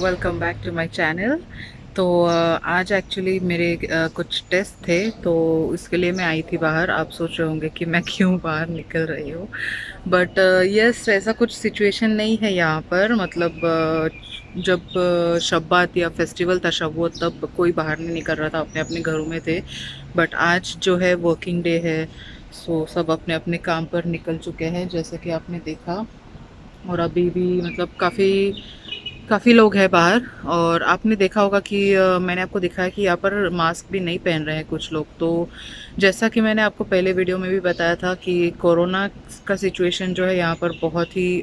Welcome back to my channel. तो आज actually मेरे कुछ टेस्ट थे, तो इसके लिए मैं आई थी बाहर। आप सोच रहे होंगे कि मैं क्यों बाहर निकल रही हूँ, बट यस, ऐसा कुछ सिचुएशन नहीं है यहाँ पर। मतलब जब शब्बात या फेस्टिवल था शबूत, तब कोई बाहर नहीं निकल रहा था, अपने अपने घरों में थे। बट आज जो है वर्किंग डे है, सो सब अपने अपने काम पर निकल चुके हैं, जैसे कि आपने देखा। और अभी भी मतलब काफ़ी लोग हैं बाहर। और आपने देखा होगा कि मैंने आपको दिखाया कि यहाँ पर मास्क भी नहीं पहन रहे हैं कुछ लोग। तो जैसा कि मैंने आपको पहले वीडियो में भी बताया था कि कोरोना का सिचुएशन जो है यहाँ पर बहुत ही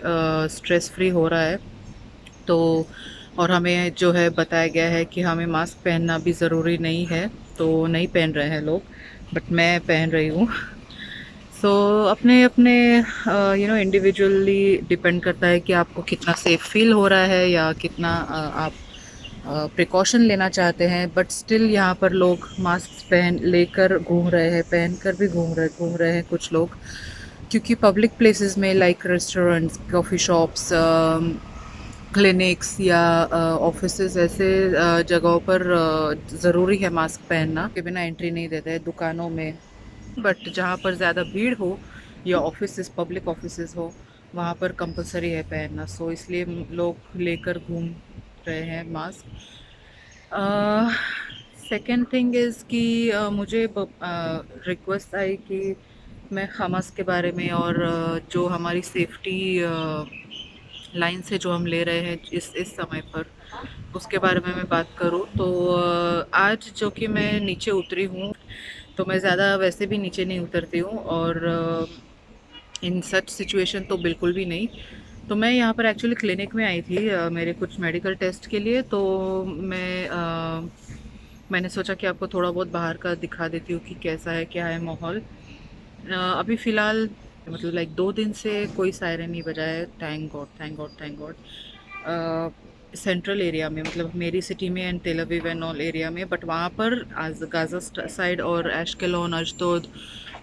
स्ट्रेस फ्री हो रहा है। तो और हमें जो है बताया गया है कि हमें मास्क पहनना भी ज़रूरी नहीं है, तो नहीं पहन रहे हैं लोग, बट मैं पहन रही हूँ। सो अपने अपने इंडिविजुअली डिपेंड करता है कि आपको कितना सेफ फील हो रहा है या कितना आप प्रिकॉशन लेना चाहते हैं। बट स्टिल यहाँ पर लोग मास्क पहन लेकर घूम रहे हैं, पहन कर भी घूम रहे हैं कुछ लोग, क्योंकि पब्लिक प्लेसेस में like restaurants, coffee shops, clinics या ऑफिसेज, ऐसे जगहों पर ज़रूरी है मास्क पहनना, के बिना एंट्री नहीं देते हैं दुकानों में। बट जहाँ पर ज़्यादा भीड़ हो या ऑफिसेज, पब्लिक ऑफिसेज हो, वहाँ पर कंपलसरी है पहनना। सो इसलिए लोग लेकर घूम रहे हैं मास्क। सेकेंड थिंग इज़ कि मुझे रिक्वेस्ट आई कि मैं हमास के बारे में और जो हमारी सेफ्टी लाइन से जो हम ले रहे हैं इस समय पर, उसके बारे में मैं बात करूँ तो आज जो कि मैं नीचे उतरी हूँ, तो मैं ज़्यादा वैसे भी नीचे नहीं उतरती हूँ, और इन सच सिचुएशन तो बिल्कुल भी नहीं। तो मैं यहाँ पर एक्चुअली क्लिनिक में आई थी मेरे कुछ मेडिकल टेस्ट के लिए। तो मैंने सोचा कि आपको थोड़ा बहुत बाहर का दिखा देती हूँ कि कैसा है, क्या है माहौल। अभी फ़िलहाल मतलब लाइक 2 दिन से कोई सायरन नहीं बजा है, thank God, thank God, thank God. Central area में, मतलब मेरी सिटी में एंड तेल अवीव एंड ऑल एरिया में, बट वहाँ पर आज गाज़ा साइड और एशकेलोन, अशदोद,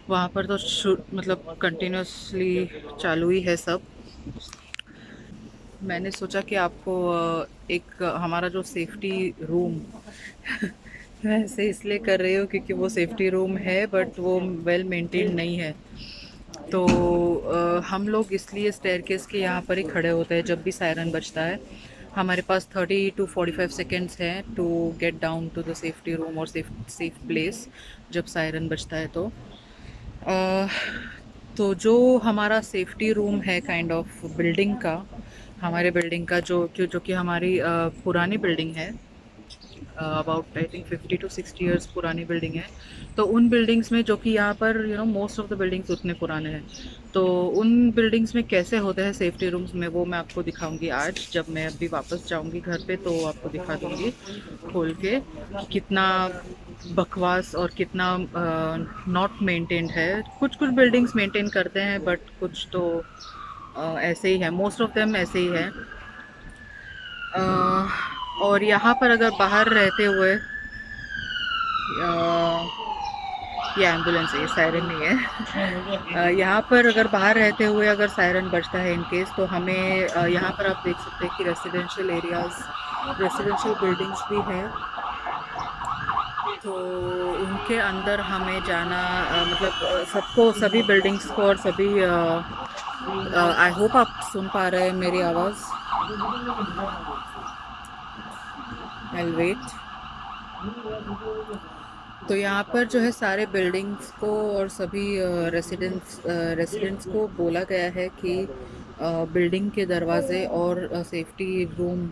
वहाँ पर तो मतलब कंटिन्यूसली चालू ही है सब। मैंने सोचा कि आपको एक हमारा जो सेफ्टी रूम मैं ऐसे इसलिए कर रही हूँ क्योंकि वो सेफ्टी रूम है, बट वो वेल मेंटेन नहीं है। तो हम लोग इसलिए स्टेयरकेस के यहाँ पर ही खड़े होते हैं जब भी सायरन बजता है। हमारे पास 30 to 45 सेकेंड्स हैं to get down to the safety room और सेफ प्लेस जब सायरन बजता है। अ, तो जो हमारा सेफ्टी रूम है काइंड ऑफ बिल्डिंग का, हमारे बिल्डिंग का जो कि हमारी पुरानी बिल्डिंग है, about I think 50 to 60 years पुरानी बिल्डिंग है। तो उन बिल्डिंग्स में, जो कि यहाँ पर मोस्ट ऑफ द बिल्डिंग्स उतने पुराने हैं, तो उन बिल्डिंग्स में कैसे होते हैं सेफ्टी रूम्स में, वो मैं आपको दिखाऊंगी आज जब मैं अभी वापस जाऊंगी घर पे। तो आपको दिखा दूंगी खोल के कि कितना बकवास और कितना नॉट मेंटेन्ड है। कुछ कुछ बिल्डिंग्स मेंटेन करते हैं, बट कुछ तो ऐसे ही है, मोस्ट ऑफ देम ऐसे ही है। और यहाँ पर अगर बाहर रहते हुए, ये एम्बुलेंस है, ये सायरन नहीं है। यहाँ पर अगर बाहर रहते हुए अगर सायरन बजता है इन केस, तो हमें यहाँ पर आप देख सकते हैं कि रेसिडेंशियल एरियाज, रेसिडेंशियल बिल्डिंग्स भी हैं। तो उनके अंदर हमें जाना, मतलब सबको, सभी बिल्डिंग्स को और सभी, आई होप आप सुन पा रहे हैं मेरी आवाज़। I wait. तो यहाँ पर जो है सारे बिल्डिंग्स को और सभी रेसिडेंट्स को बोला गया है कि बिल्डिंग के दरवाजे और सेफ्टी रूम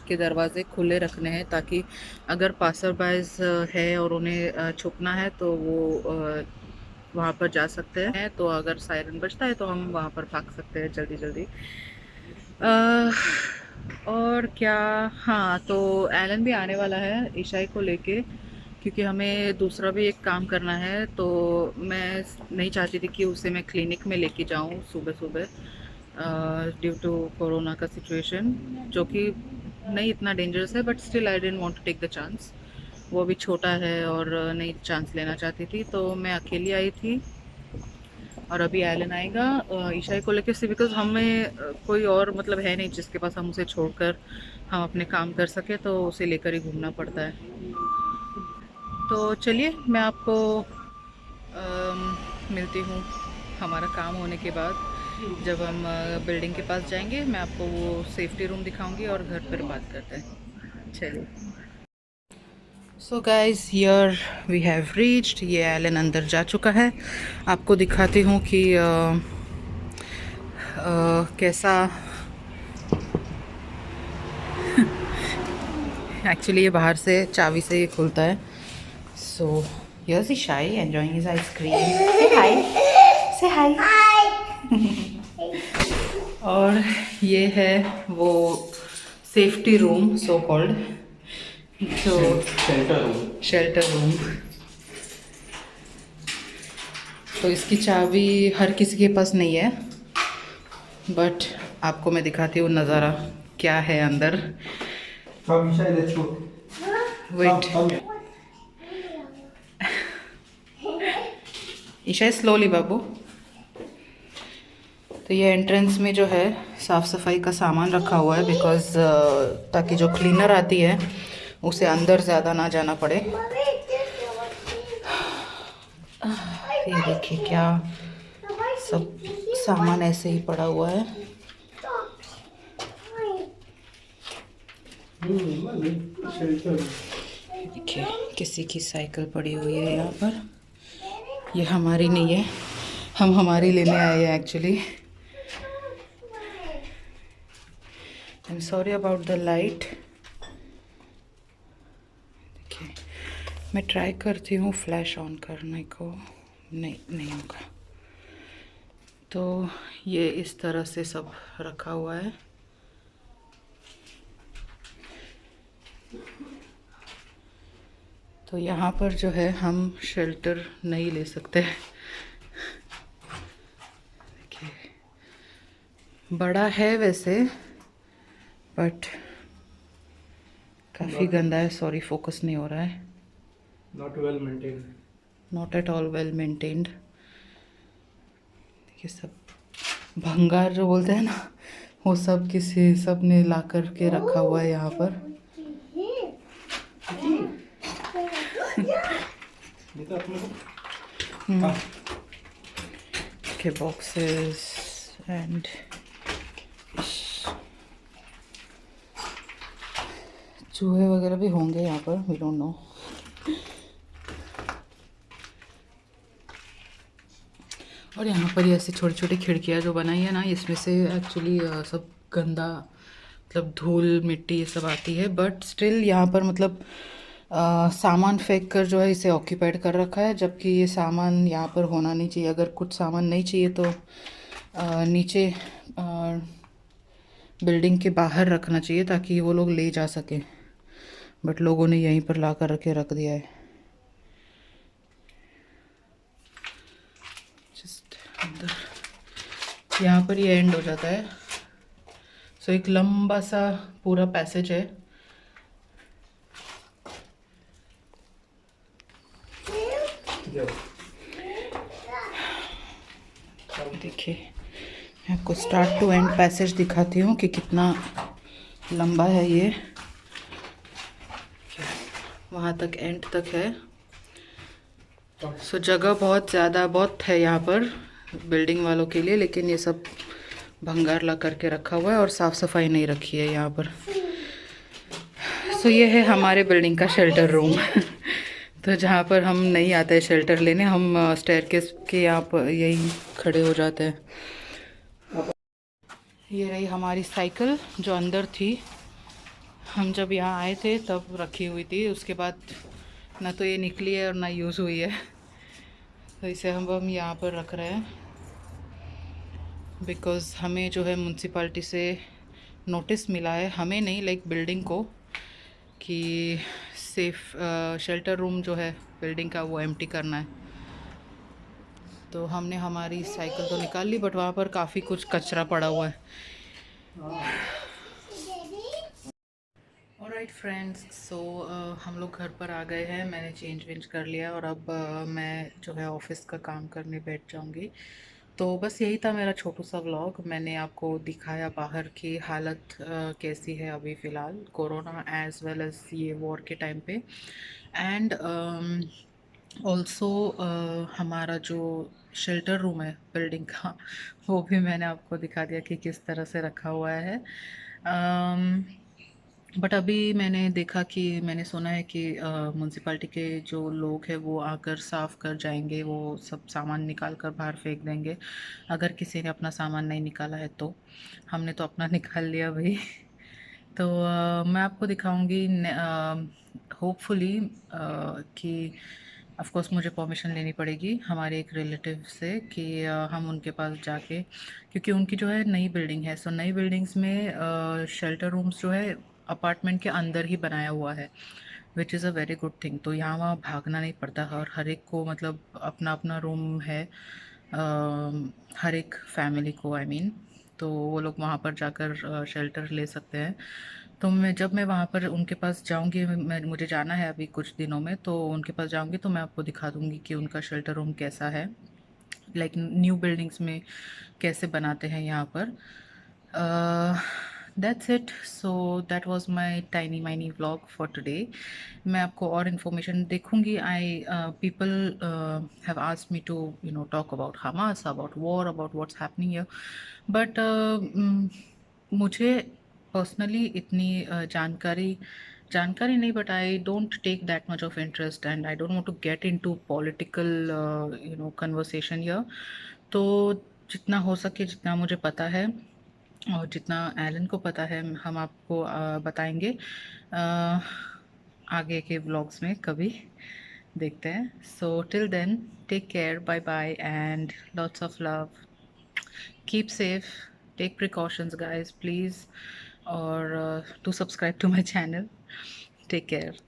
के दरवाजे खुले रखने हैं, ताकि अगर पासर बाइज है और उन्हें छुपना है तो वो वहाँ पर जा सकते हैं। तो अगर सायरन बजता है तो हम वहाँ पर भाग सकते हैं जल्दी जल्दी। और क्या, हाँ, तो एलन भी आने वाला है ईशाई को लेके, क्योंकि हमें दूसरा भी एक काम करना है। तो मैं नहीं चाहती थी कि उसे मैं क्लिनिक में लेके जाऊँ सुबह सुबह, ड्यू टू कोरोना का सिचुएशन, जो कि नहीं इतना डेंजरस है, but still I don't want to take the chance. वो भी छोटा है और नहीं चांस लेना चाहती थी, तो मैं अकेली आई थी। और अभी एलन आएगा ईशाई को लेकर से, बिकॉज हमें कोई और मतलब है नहीं जिसके पास हम उसे छोड़कर हम अपने काम कर सके, तो उसे लेकर ही घूमना पड़ता है। तो चलिए मैं आपको मिलती हूँ हमारा काम होने के बाद। जब हम बिल्डिंग के पास जाएंगे मैं आपको वो सेफ्टी रूम दिखाऊंगी और घर पर बात करते हैं। चलिए। So guys here we have reached. ये एलन अंदर जा चुका है। आपको दिखाती हूँ कि कैसा एक्चुअली ये बाहर से चाबी से ये खुलता है। So here's Ishai enjoying his ice cream. Say hi, say hi. और ये है वो सेफ्टी रूम सो कॉल्ड, जो शेल्टर रूम। तो इसकी चाबी हर किसी के पास नहीं है, बट आपको मैं दिखाती हूँ नज़ारा क्या है अंदर। वेट ईशा, स्लोली बाबू। तो ये एंट्रेंस में जो है साफ़ सफाई का सामान रखा हुआ है, बिकॉज़ ताकि जो क्लीनर आती है उसे अंदर ज़्यादा ना जाना पड़े। ये देखिए क्या सब सामान ऐसे ही पड़ा हुआ है। देखिए किसी की साइकिल पड़ी हुई है यहाँ पर। ये हमारी नहीं है, हम हमारी लेने आए हैं actually. I am sorry about the light. देखिए मैं ट्राई करती हूँ फ्लैश ऑन करने को, नहीं होगा। तो ये इस तरह से सब रखा हुआ है। तो यहाँ पर जो है हम शेल्टर नहीं ले सकते। देखिए बड़ा है वैसे, बट काफ़ी गंदा है। सॉरी फोकस नहीं हो रहा है। Not well maintained, not at all well maintained. देखिए सब भंगार जो बोलते हैं ना, वो सब सब ने ला कर के रखा हुआ है यहाँ पर। के बॉक्सेस एंड चूहे वगैरह भी होंगे यहाँ पर, वी डोंट नो। और यहाँ पर ये ऐसे छोटी छोटी खिड़कियाँ जो बनाई है ना, इसमें से एक्चुअली सब गंदा मतलब धूल मिट्टी ये सब आती है, बट स्टिल यहाँ पर मतलब सामान फेंक कर जो है इसे ऑक्यूपाइड कर रखा है, जबकि ये सामान यहाँ पर होना नहीं चाहिए। अगर कुछ सामान नहीं चाहिए तो नीचे बिल्डिंग के बाहर रखना चाहिए ताकि वो लोग ले जा सकें, बट लोगों ने यहीं पर ला कर रख दिया है। जस्ट अंदर यहाँ पर ये एंड हो जाता है। सो एक लंबा सा पूरा पैसेज है। देखिए मैं आपको स्टार्ट टू एंड पैसेज दिखाती हूँ कि कितना लंबा है ये। वहाँ तक एंड तक है। सो जगह बहुत ज़्यादा बहुत है यहाँ पर बिल्डिंग वालों के लिए, लेकिन ये सब भंगार ला करके रखा हुआ है और साफ़ सफाई नहीं रखी है यहाँ पर। सो ये है हमारे बिल्डिंग का शेल्टर रूम। तो जहाँ पर हम नहीं आते शेल्टर लेने, हम स्टेयरकेस के यहाँ पर यही खड़े हो जाते हैं। ये रही हमारी साइकिल जो अंदर थी, हम जब यहाँ आए थे तब रखी हुई थी। उसके बाद ना तो ये निकली है और ना यूज़ हुई है, तो इसे हम यहाँ पर रख रहे हैं, बिकॉज़ हमें जो है म्यूनसिपाल्टी से नोटिस मिला है, हमें नहीं लाइक बिल्डिंग को, कि सेफ शेल्टर रूम जो है बिल्डिंग का वो एम्प्टी करना है। तो हमने हमारी साइकिल तो निकाल ली, बट वहाँ पर काफ़ी कुछ कचरा पड़ा हुआ है। ऑलराइट फ्रेंड्स, सो हम लोग घर पर आ गए हैं। मैंने चेंज वेंज कर लिया और अब मैं जो है ऑफिस का काम करने बैठ जाऊंगी। तो बस यही था मेरा छोटू सा व्लॉग। मैंने आपको दिखाया बाहर की हालत कैसी है अभी फ़िलहाल, कोरोना एज़ वेल एज़ ये वॉर के टाइम पे। एंड ऑल्सो हमारा जो शेल्टर रूम है बिल्डिंग का वो भी मैंने आपको दिखा दिया कि किस तरह से रखा हुआ है। बट अभी मैंने देखा कि मैंने सुना है कि म्यूनसिपालिटी के जो लोग हैं वो आकर साफ़ कर जाएंगे, वो सब सामान निकाल कर बाहर फेंक देंगे अगर किसी ने अपना सामान नहीं निकाला है तो। हमने तो अपना निकाल लिया भाई। तो मैं आपको दिखाऊंगी होपफुली कि ऑफ कोर्स मुझे परमिशन लेनी पड़ेगी हमारे एक रिलेटिव से कि हम उनके पास जाके, क्योंकि उनकी जो है नई बिल्डिंग है, सो नई बिल्डिंग्स में शेल्टर रूम्स जो है अपार्टमेंट के अंदर ही बनाया हुआ है, which is a very good thing. तो यहाँ वहाँ भागना नहीं पड़ता और हर एक को मतलब अपना अपना रूम है, हर एक फैमिली को आई मीन। तो वो लोग वहाँ पर जाकर शेल्टर ले सकते हैं। तो मैं वहाँ पर उनके पास जाऊँगी, मैं मुझे जाना है अभी कुछ दिनों में, तो उनके पास जाऊँगी तो मैं आपको दिखा दूँगी कि उनका शेल्टर रूम कैसा है, लाइक न्यू बिल्डिंग्स में कैसे बनाते हैं यहाँ पर। That's it. So that was my tiny mini vlog for today. मैं आपको और इन्फॉर्मेशन देखूंगी। I people have asked me to talk about Hamas, about war, about what's happening here, but मुझे पर्सनली इतनी जानकारी जानकारी नहीं, but I don't take that much of interest and I don't want to get into political conversation here. तो जितना हो सके, जितना मुझे पता है और जितना एलन को पता है, हम आपको बताएंगे अ, आगे के व्लॉग्स में कभी। देखते हैं। So till then, take care, bye bye and lots of love. Keep safe, take precautions guys please, और do subscribe to my channel. Take care.